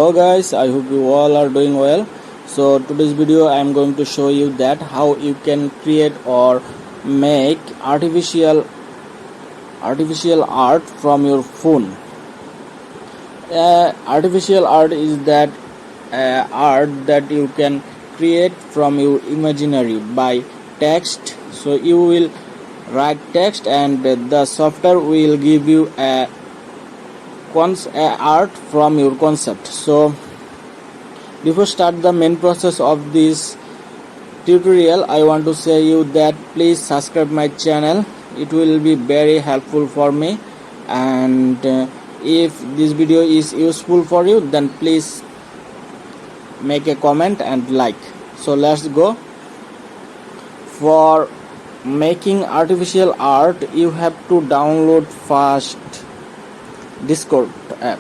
Hello guys, I hope you all are doing well. So today's video I am going to show you that how you can create or make artificial art from your phone. Artificial art is that art that you can create from your imaginary by text. So you will write text and the software will give you a art from your concept. So before start the main process of this tutorial, I want to say you that please subscribe my channel. It will be very helpful for me, and if this video is useful for you, then please make a comment and like. So let's go. For making artificial art, you have to download first Discord app.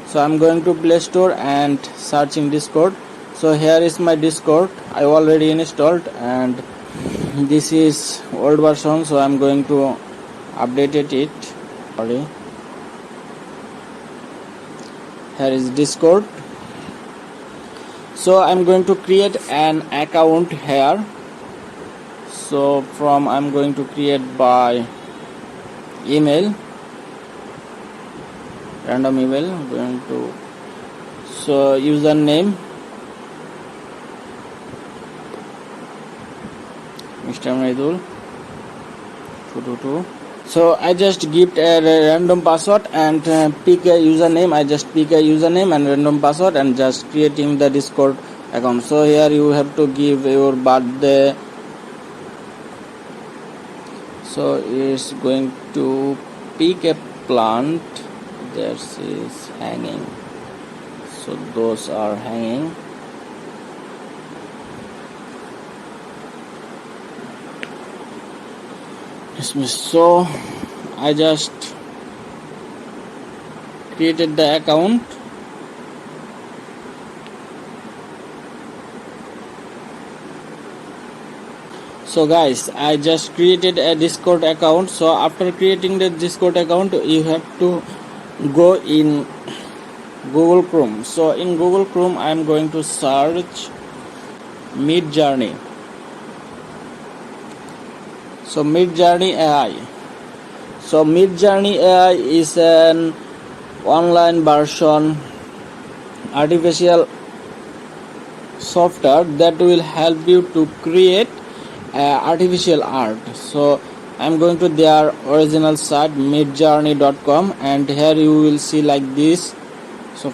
So I'm going to Play Store and searching Discord. So here is my Discord. I already installed, and this is old version, so I'm going to update it. Sorry. Here is Discord. So I'm going to create an account here. So I'm going to create by email, random email. I'm going to username MrMredul 222. So I just give a random password and pick a username. I just pick a username and random password and just creating the Discord account. So here you have to give your birthday. So it's going to pick a plant that is hanging. So those are hanging. So I just created the account. So guys, I just created a Discord account. So after creating the Discord account, you have to go in Google Chrome. So in Google Chrome, I am going to search MidJourney. So MidJourney AI. So MidJourney AI is an online version artificial software that will help you to create artificial art. So I'm going to their original site midjourney.com, and here you will see like this. So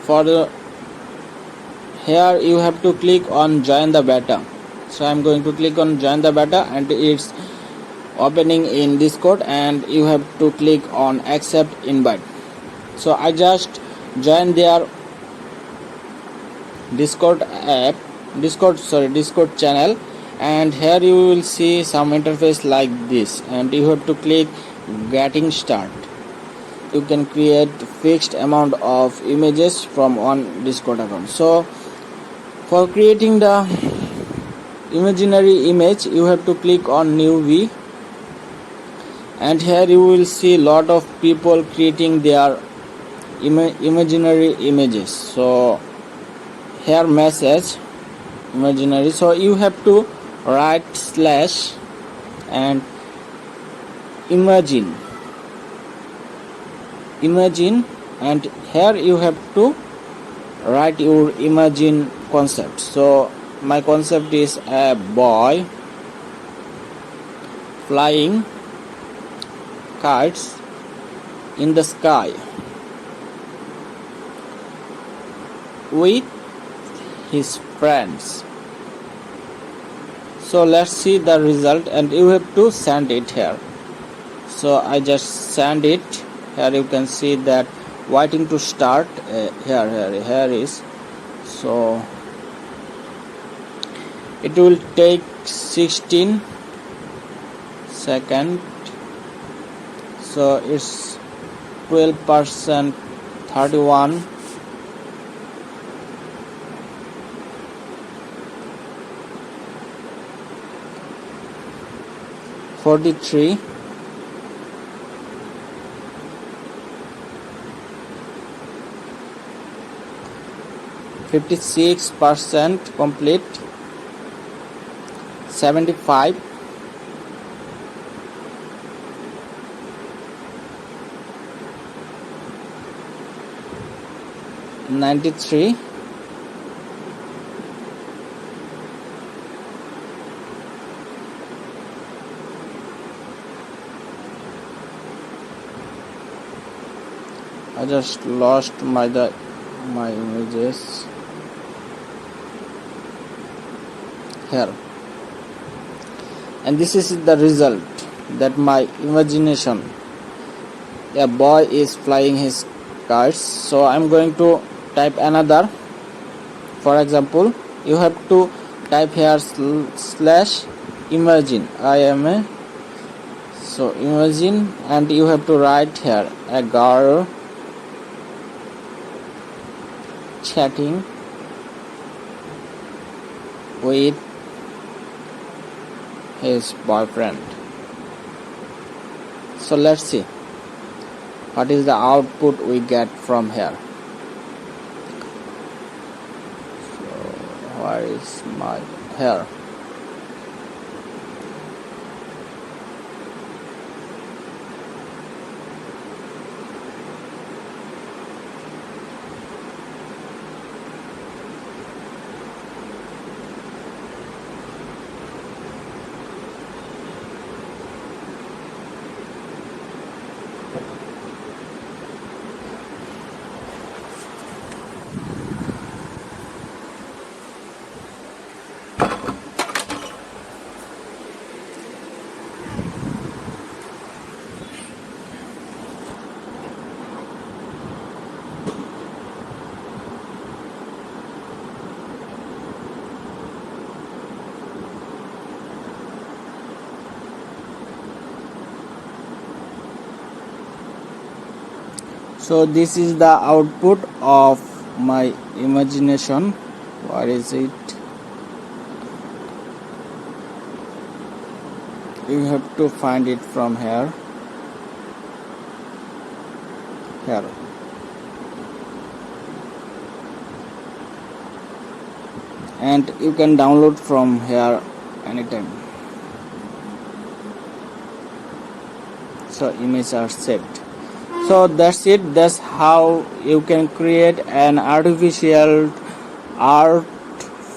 here you have to click on join the beta. So I'm going to click on join the beta, and it's opening in Discord, and you have to click on accept invite. So I just joined their Discord channel, and here you will see some interface like this, and you have to click getting start. You can create fixed amount of images from one Discord account. So for creating the imaginary image, you have to click on new V, and here you will see lot of people creating their imaginary images. So here message imaginary. So you have to write slash and imagine, and here you have to write your imagine concept. So my concept is a boy flying kites in the sky with his friends. So let's see the result, and you have to send it here. So I just send it. Here you can see that waiting to start. Here is. So it will take 16 seconds. So it's 12%, 31, 43, 40, 56% complete, 75, 93, 'I just lost my images here, and this is the result that my imagination, a boy is flying his kites. So I'm going to type another. For example, you have to type here slash imagine. So imagine, and you have to write here a girl chatting with his boyfriend. So let's see what is the output we get from here. So where is my hair? So this is the output of my imagination. Where is it? You have to find it from here. And you can download from here anytime. So images are saved. So that's it. That's how you can create an artificial art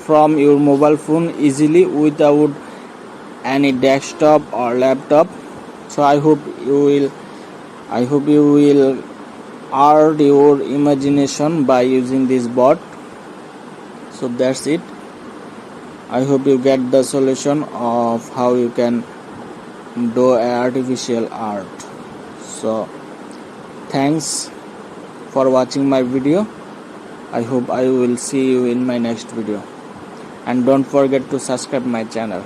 from your mobile phone easily without any desktop or laptop. So I hope you will art your imagination by using this bot. So that's it. I hope you get the solution of how you can do artificial art. So thanks for watching my video. I hope I will see you in my next video, and don't forget to subscribe my channel.